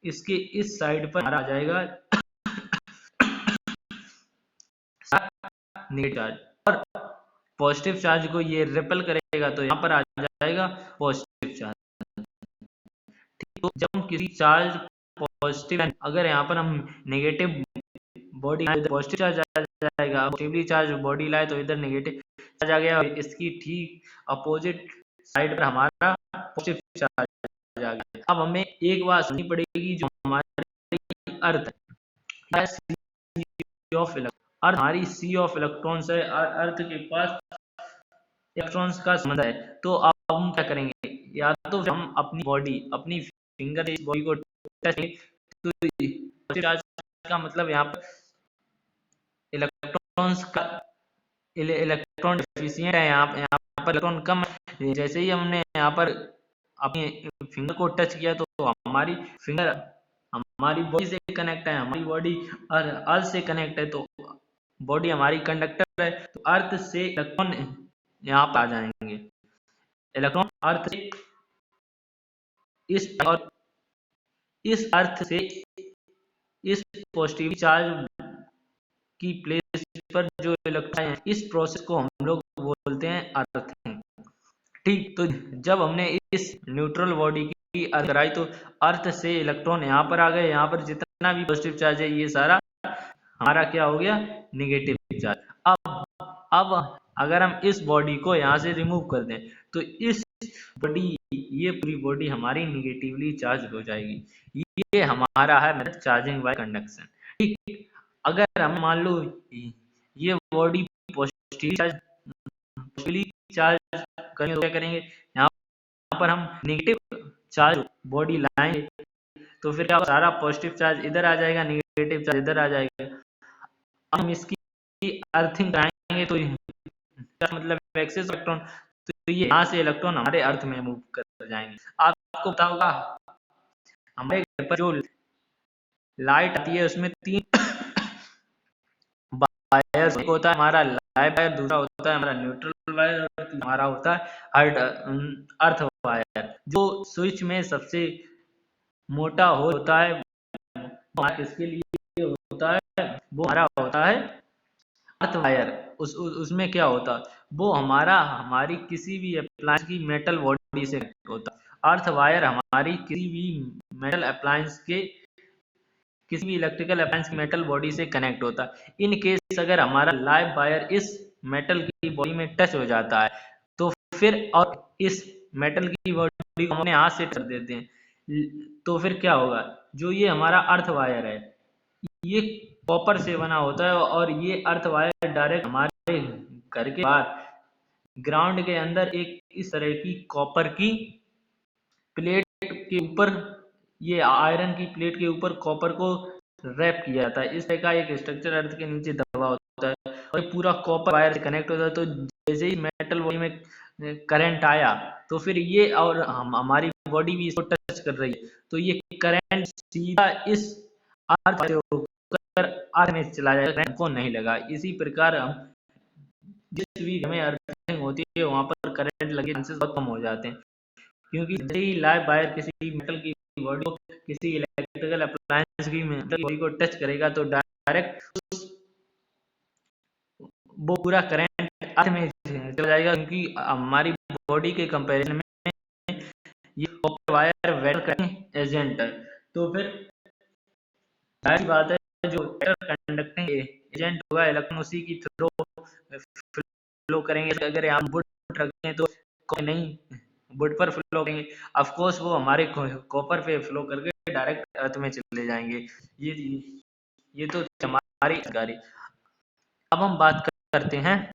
इसके इस साइड पर आ जाएगा नेगेटिव चार्ज, और पॉजिटिव चार्ज को ये रिपेल करेगा तो यहाँ पर आ जाएगा पॉजिटिव चार्ज। तो जब हम किसी चार्ज पॉजिटिव, अगर यहाँ पर हम नेगेटिव बॉडी लाए, पॉजिटिव चार्ज आ जाएगा, पॉजिटिवली चार्ज बॉडी लाए तो इधर नेगेटिव चार्ज आ गया, इसकी ठीक अपोजिट साइड पर हमारा पॉजिटिव चार्ज आ गया। अब हमें एक बात समझनी पड़ेगी, जो हमारी अर्थ ऑफ अर्थ हमारी सी ऑफ इलेक्ट्रॉन्स है, अर्थ के पास इलेक्ट्रॉन्स का संबंध है। तो अब हम क्या करेंगे, या तो हम अपनी बॉडी, अपनी फिंगर से इस बॉडी को टच करेंगे, तो चार्ज का मतलब यहाँ पर इलेक्ट्रॉन्स का इलेक्ट्रॉन डेफिशिएंट है, यहाँ पर इलेक्ट्रॉन कम है। जैसे ही हमने यहाँ पर अपनी फिंगर को टच किया तो हमारी फिंगर हमारी बॉडी से कनेक्ट है, हमारी बॉडी अर्थ से कनेक्ट है, तो बॉडी हमारी कंडक्टर है, तो अर्थ से इलेक्ट्रॉन यहाँ पर आ जाएंगे। इलेक्ट्रॉन अर्थ से इस अर्थ से इस पॉजिटिव चार्ज की प्लेस पर जो इलेक्ट्रॉन है, इस प्रोसेस को हम लोग बोलते हैं अर्थिंग। ठीक, तो जब हमने इस न्यूट्रल बॉडी की अर्थ कराई तो अर्थ से इलेक्ट्रॉन यहाँ पर आ गए, यहाँ पर जितना भी पॉजिटिव चार्ज है ये सारा हमारा क्या हो गया, नेगेटिव चार्ज। अब अगर हम इस बॉडी को यहाँ से रिमूव कर दें तो इस बॉडी, ये पूरी बॉडी हमारी नेगेटिवली चार्ज हो जाएगी। ये हमारा है मेथड चार्जिंग बाय कंडक्शन। ठीक, अगर हम मान लो ये बॉडी पॉजिटिवली चार्ज करेंगे तो क्या करेंगे, यहाँ पर हम नेगेटिव चार्ज बॉडी लाएंगे तो फिर क्या सारा पॉजिटिव चार्ज इधर आ जाएगा, नेगेटिव चार्ज इधर आ जाएगा। हम इसकी अर्थिंग कराएंगे तो मतलब एक्सेस इलेक्ट्रॉन, तो ये यहाँ से इलेक्ट्रॉन हमारे अर्थ में मूव कर जाएंगे। आपको पता होगा हमारे घर पर जो लाइट आती है उसमें 3 वायर होता है, हमारा लाइव वायर, दूसरा होता है हमारा न्यूट्रल वायर, और हमारा होता है अर्थ वायर। जो स्विच में सबसे मोटा होता है किसके लिए होता है, वो हमारा होता है अर्थ वायर। उसमें क्या होता है, वो हमारी किसी भी अप्लायंस की मेटल बॉडी से होता है। अर्थ वायर हमारी किसी भी मेटल अप्लायंस के, किसी भी इलेक्ट्रिकल अप्लायंस की मेटल बॉडी से कनेक्ट होता है। इन केस अगर हमारा लाइव वायर इस मेटल की बॉडी में टच हो जाता है तो फिर, और इस मेटल की बॉडी को अपने हाथ से टच देते हैं तो फिर क्या होगा, जो ये हमारा अर्थ वायर है ये कॉपर से बना होता है, और ये अर्थ वायर डायरेक्ट हमारे घर के बाहर ग्राउंड के अंदर एक इस तरह की कॉपर की प्लेट के ऊपर, ये आयरन की प्लेट के ऊपर कॉपर को रैप किया जाता है। इस तरह का एक स्ट्रक्चर अर्थ के नीचे दबा होता है, और पूरा कॉपर वायर से कनेक्ट होता है। तो जैसे ही मेटल बॉडी में करंट आया तो फिर ये, और हमारी बॉडी भी इसको टच कर रही है, तो ये करंट सीधा इस अर्थ से होकर अर्थ में चला जाएगा, करंट को नहीं लगा। इसी प्रकार हम जिस भी हमें अर्थिंग होती है वहां पर करंट लगे चांसेस बहुत कम हो जाते हैं, क्योंकि जैसे ही लाइव वायर किसी मेटल की बॉडी को, किसी इलेक्ट्रिकल अप्लायंस की मेटल बॉडी को टच करेगा तो डायरेक्ट वो पूरा करंट अर्थ में चला जाएगा, क्योंकि हमारी बॉडी के कंपैरिजन में ये copper wire waiter cutting agent है। तो फिर सारी बात है, जो कंडक्टिंग एजेंट होगा इलेक्ट्रॉन उसी की थ्रू फ्लो करेंगे। अगर यहाँ बुट रखें तो नहीं बुट पर फ्लो करेंगे, ऑफ कोर्स वो हमारे कॉपर पे फ्लो करके डायरेक्ट अर्थ में चले जाएंगे। ये तो हमारी जानकारी। अब हम बात करते हैं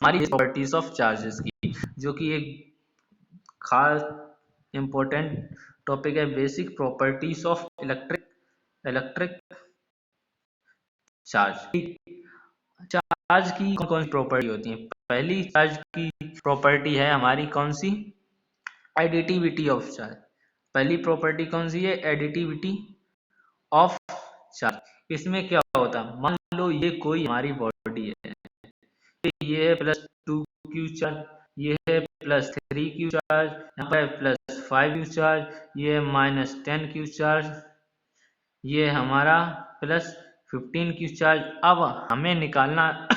हमारी प्रॉपर्टीज ऑफ चार्जेस की, जो कि एक खास इंपॉर्टेंट टॉपिक है, basic properties of electric charge. Charge की कौन कौन सी प्रॉपर्टी होती है? पहली चार्ज की प्रॉपर्टी है हमारी कौन सी, एडिटिविटी ऑफ चार्ज। पहली प्रॉपर्टी कौन सी है, एडिटिविटी ऑफ चार्ज। इसमें क्या होता है, मान लो ये कोई हमारी बॉडी है, ये है +2q चार्ज, ये है +3 क्यू चार्ज, यहाँ पर +5 क्यू चार्ज, ये -10 क्यू चार्ज, ये हमारा +15 क्यू चार्ज। अब हमें निकालना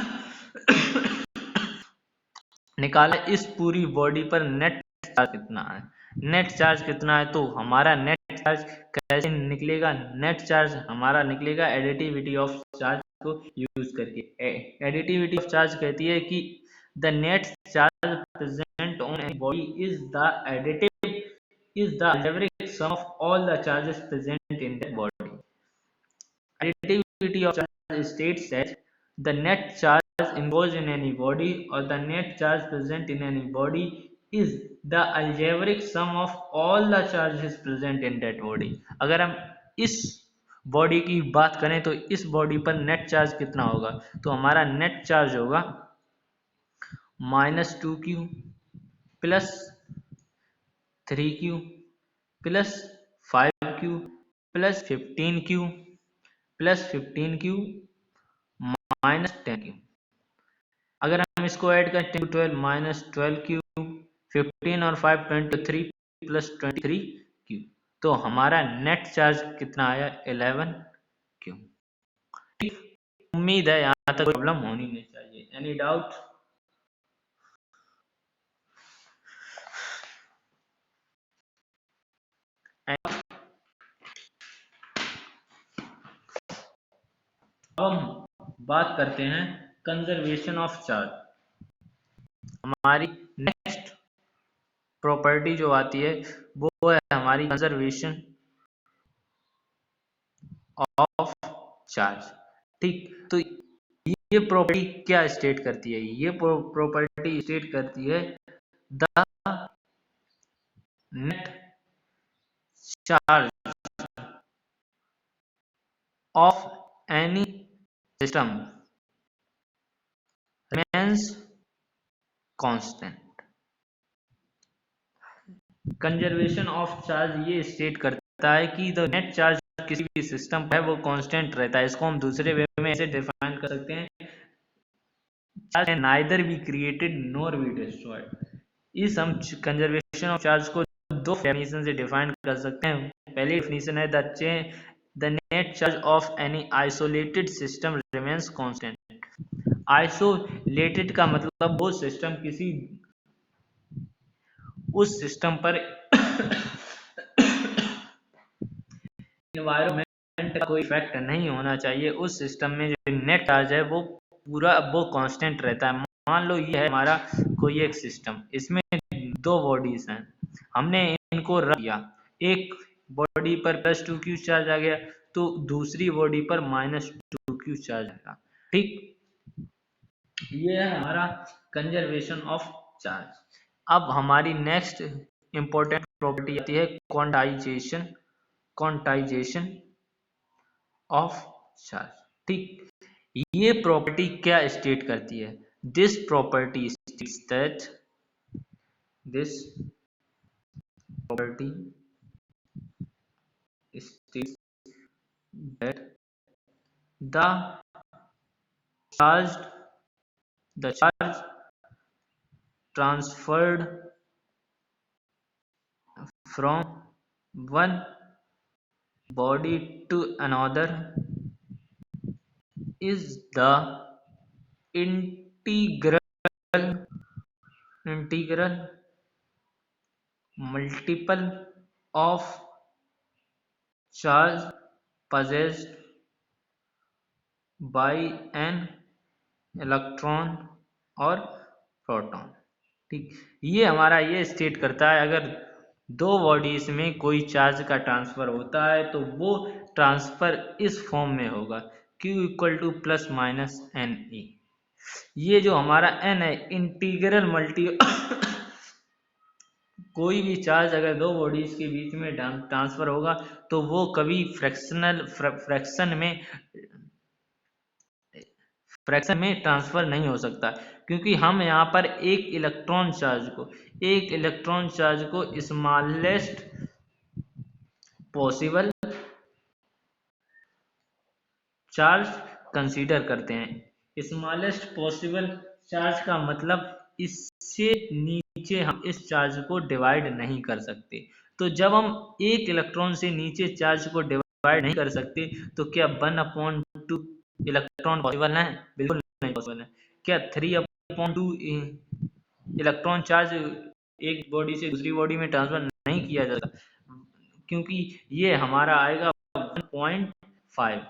इस पूरी बॉडी पर नेट चार्ज कितना है। नेट चार्ज कितना है, तो हमारा नेट चार्ज कैसे निकलेगा? नेट चार्ज हमारा निकलेगा एडिटिविटी ऑफ चार्ज को यूज करके। एडिटिविटी ऑफ चार्ज कहती है कि the net charge present on any body is the additive is the algebraic sum of all the charges present in that body. Additivity of charge states that the net charge involved in any body or the net charge present in any body is the algebraic sum of all the charges present in that body. अगर हम इस body की बात करें तो इस body पर net charge कितना होगा, तो हमारा नेट चार्ज होगा -2q +3q +5q +15q +15q -10q। अगर हम इसको ऐड करें 10 to 12 -12q, 15 और 5 23 +23q, तो हमारा नेट चार्ज कितना आया 11q। उम्मीद है यहाँ तक प्रॉब्लम होनी नहीं चाहिए। Any doubt? अब हम बात करते हैं कंजर्वेशन ऑफ चार्ज। हमारी नेक्स्ट प्रॉपर्टी जो आती है वो है हमारी कंजर्वेशन ऑफ चार्ज। ठीक, तो ये प्रॉपर्टी क्या स्टेट करती है? ये प्रॉपर्टी स्टेट करती है the net charge of any system remains constant। Conservation of charge ये स्टेट करता है कि द नेट चार्ज किसी भी सिस्टम पर है वो कांस्टेंट रहता है। इसको हम दूसरे वे में ऐसे डिफाइन कर सकते हैं, charge can neither be created nor be destroyed. इस हम कंजर्वेशन ऑफ चार्ज को दो डेफिनेशन से डिफाइन कर सकते हैं। पहली डेफिनेशन है the net charge of any isolated system remains constant. Isolated का मतलब वो सिस्टम किसी उस सिस्टम पर एनवायरनमेंट का कोई इफेक्ट नहीं होना चाहिए। उस सिस्टम में जो नेट चार्ज है वो पूरा वो कांस्टेंट रहता है। मान लो ये है हमारा कोई एक सिस्टम, इसमें दो बॉडीज हैं, हमने इनको रख दिया। एक बॉडी पर +2q चार्ज आ गया तो दूसरी बॉडी पर -2q चार्ज आएगा। ठीक, ये है हमारा कंजर्वेशन ऑफ चार्ज। अब हमारी नेक्स्ट इंपॉर्टेंट प्रॉपर्टी आती है क्वांटाइजेशन ऑफ चार्ज। ठीक, ये प्रॉपर्टी क्या स्टेट करती है? This property states that the charge transferred from one body to another is the integral multiple of charge possessed by an electron और प्रोटॉन। ठीक, ये हमारा ये स्टेट करता है अगर दो बॉडीज में कोई चार्ज का ट्रांसफर होता है तो वो ट्रांसफर इस फॉर्म में होगा Q = ±NE। ये जो हमारा N है इंटीग्रल मल्टी कोई भी चार्ज अगर दो बॉडीज के बीच में ट्रांसफर होगा तो वो कभी फ्रैक्शन में ट्रांसफर नहीं हो सकता, क्योंकि हम यहाँ पर एक इलेक्ट्रॉन चार्ज को स्मॉलेस्ट पॉसिबल चार्ज कंसीडर करते हैं। स्मॉलेस्ट पॉसिबल चार्ज का मतलब इससे नीचे नीचे हम इस चार्ज को डिवाइड नहीं कर सकते। तो जब हम एक इलेक्ट्रॉन से नीचे चार्ज को डिवाइड नहीं कर सकते तो क्या 1/2 इलेक्ट्रॉन पॉसिबल है? बिल्कुल नहीं पॉसिबल है। क्या 3/2 इलेक्ट्रॉन चार्ज एक बॉडी से दूसरी बॉडी में ट्रांसफर नहीं किया जा सकता, क्योंकि ये हमारा आएगा 1.5।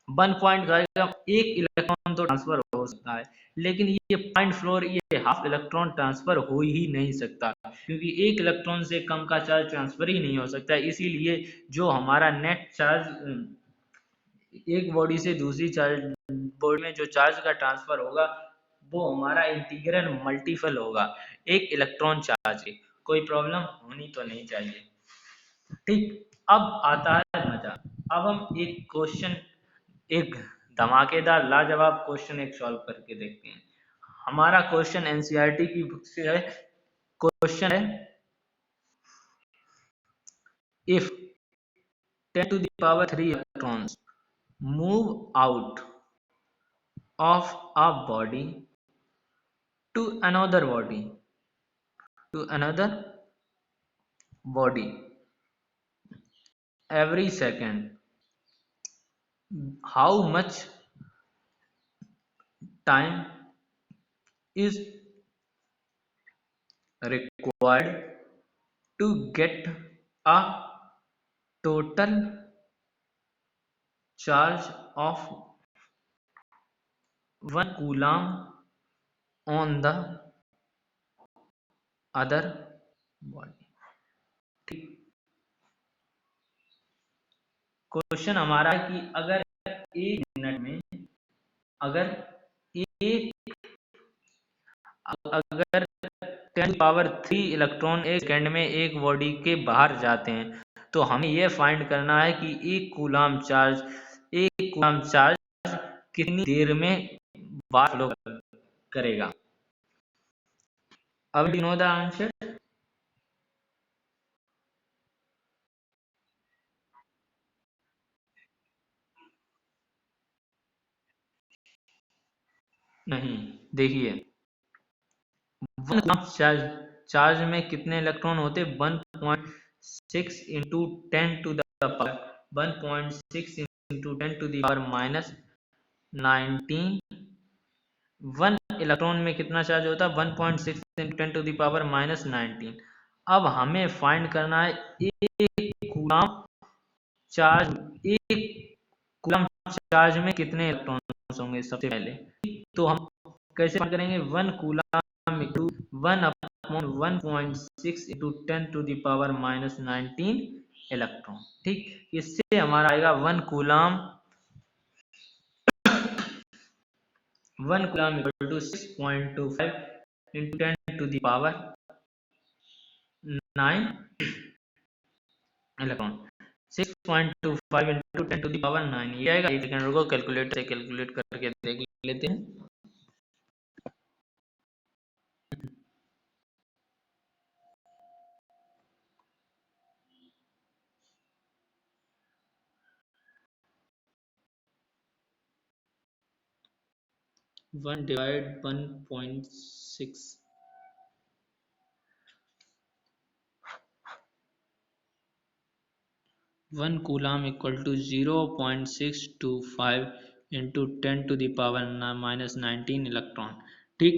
1.5 एक इलेक्ट्रॉन तो ट्रांसफर हो सकता है, लेकिन ये 0.4 ये हाफ इलेक्ट्रॉन ट्रांसफर हो ही नहीं सकता, क्योंकि एक इलेक्ट्रॉन से कम का चार्ज ट्रांसफर ही नहीं हो सकता। इसीलिए जो हमारा नेट चार्ज एक बॉडी से दूसरी चार्ज बॉडी में जो चार्ज का ट्रांसफर होगा वो हमारा इंटीग्रल मल्टीपल होगा एक इलेक्ट्रॉन चार्ज के। कोई प्रॉब्लम होनी तो नहीं चाहिए। ठीक, अब आता है मजा। अब हम एक क्वेश्चन, एक धमाकेदार लाजवाब क्वेश्चन एक सॉल्व करके देखते हैं। हमारा क्वेश्चन एनसीईआरटी की बुक से है। क्वेश्चन है, if 10⁻³ electrons move out of a body to another body every second, how much time is required to get a total charge of 1 coulomb on the other body? ठीक, question हमारा है कि अगर एक minute में अगर 10⁻³ electron एक second में एक बॉडी के बाहर जाते हैं, तो हमें यह फाइंड करना है कि एक कूलाम चार्ज कितनी देर में बाहर फ्लो करेगा। अब यू नो द आंसर? नहीं, देखिए 1 कूलाम चार्ज में कितने इलेक्ट्रॉन होते? 1.6 into 10 to the power 1.6 into 10 to the power -19। 1 electron में कितना चार्ज होता है? 1.6 इंटू 10 टू द पावर -19। अब हमें फाइंड करना है एक कूलाम चार्ज में कितने इलेक्ट्रॉन्स होंगे सबसे पहले। तो हम कैसे फाइंड करेंगे? 1 coulomb equal 1/1.6 into 10 to the power -19 electron. ठीक, इससे हमारा आएगा 1 coulomb equal to 6.25 into 10 to the power 9 electron. 6.25 into 10 to the power 9 ये आएगा। एक सेकंड रुको, कैलकुलेटर से कैलकुलेट करके देख लेते हैं। One divide 1.6 1 coulomb equal to 0.625 into 10 to the power -19 electron. ठीक,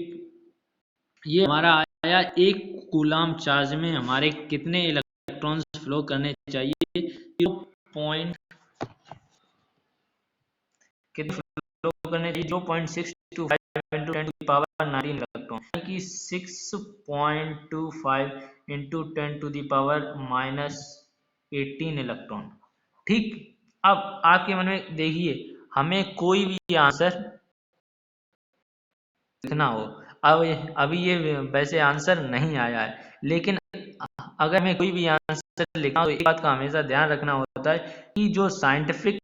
ये हमारा आया एक कूलाम चार्ज में हमारे कितने इलेक्ट्रॉन्स फ्लो करने चाहिए? 0.625 into 10 to the power 19 electron, कि 6.25 into 10 to the power -18 electron. ठीक, अब आपके मन में देखिए, हमें कोई भी आंसर लिखना हो, अब अभी ये वैसे आंसर नहीं आया है, लेकिन अगर हमें कोई भी आंसर लिखना हो, एक बात का हमेशा ध्यान रखना होता है कि जो साइंटिफिक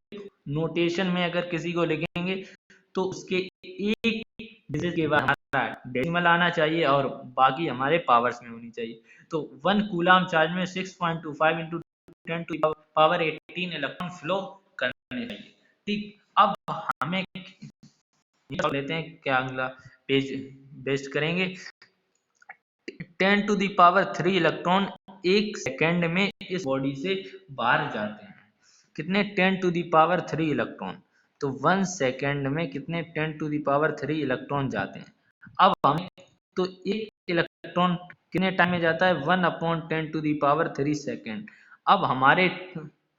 नोटेशन में अगर किसी को लिखेंगे तो उसके एक डिजिट के बाद हमारा डेसिमल आना चाहिए और बाकी हमारे पावर्स में होनी चाहिए। तो 1 कूलाम चार्ज में 6.25 into 10 to power 18 electron flow करने चाहिए। ठीक, अब हमें लेते हैं क्या अगला पेज बेस्ट करेंगे। 10⁻³ इलेक्ट्रॉन एक सेकेंड में इस बॉडी से बाहर जाते हैं। कितने? 10⁻³ इलेक्ट्रॉन। तो 1 सेकेंड में कितने 10⁻³ इलेक्ट्रॉन जाते हैं। अब हम तो एक इलेक्ट्रॉन कितने टाइम में जाता है? 1/10⁻³ सेकेंड। अब हमारे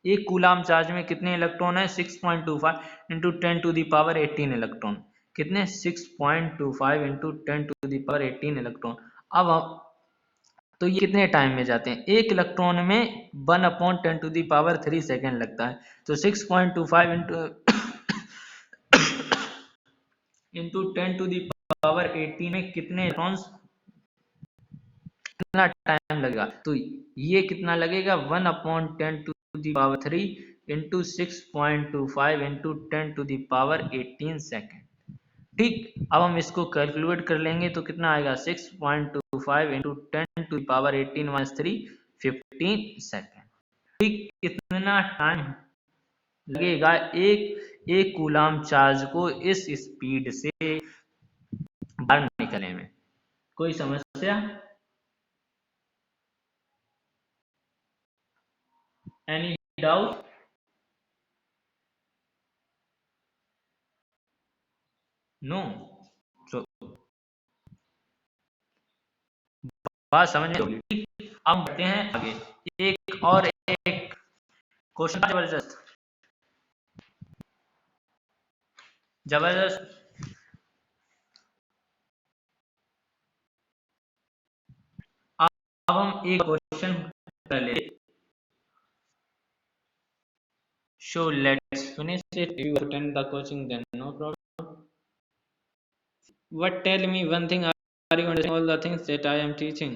एक कूलाम चार्ज में कितने इलेक्ट्रॉन है? 6.25 × 10⁻18 इलेक्ट्रॉन। कितने? 6.25 × 10⁻18 इलेक्ट्रॉन। अब हम तो ये कितने टाइम में जाते हैं? एक इलेक्ट्रॉन में 1/10⁻³ सेकेंड लगता है। तो 6.25 इंटू 10⁻18 में कितने इलेक्ट्रॉन्स, कितना टाइम लगेगा? तो ये कितना लगेगा? 1/10⁻³ इंटू 6.25 इंटू 10⁻18 सेकेंड। ठीक, अब हम इसको कैलकुलेट कर लेंगे तो कितना आएगा? 6.25 इंटू 10⁻18 - 3 15 सेकेंड। ठीक, कितना टाइम लगेगा एक कूलाम चार्ज को इस स्पीड से बाहर निकलने में? कोई समस्या? Any doubt? नो? तो बात समझ होगी। ठीक, अब हम बढ़ते हैं आगे। एक और एक क्वेश्चन जबरदस्त जबरदस्त। अब हम एक क्वेश्चन कर लेते। So let's finish it. If you attend the coaching, then no problem. But tell me one thing: are you understanding all the things that I am teaching?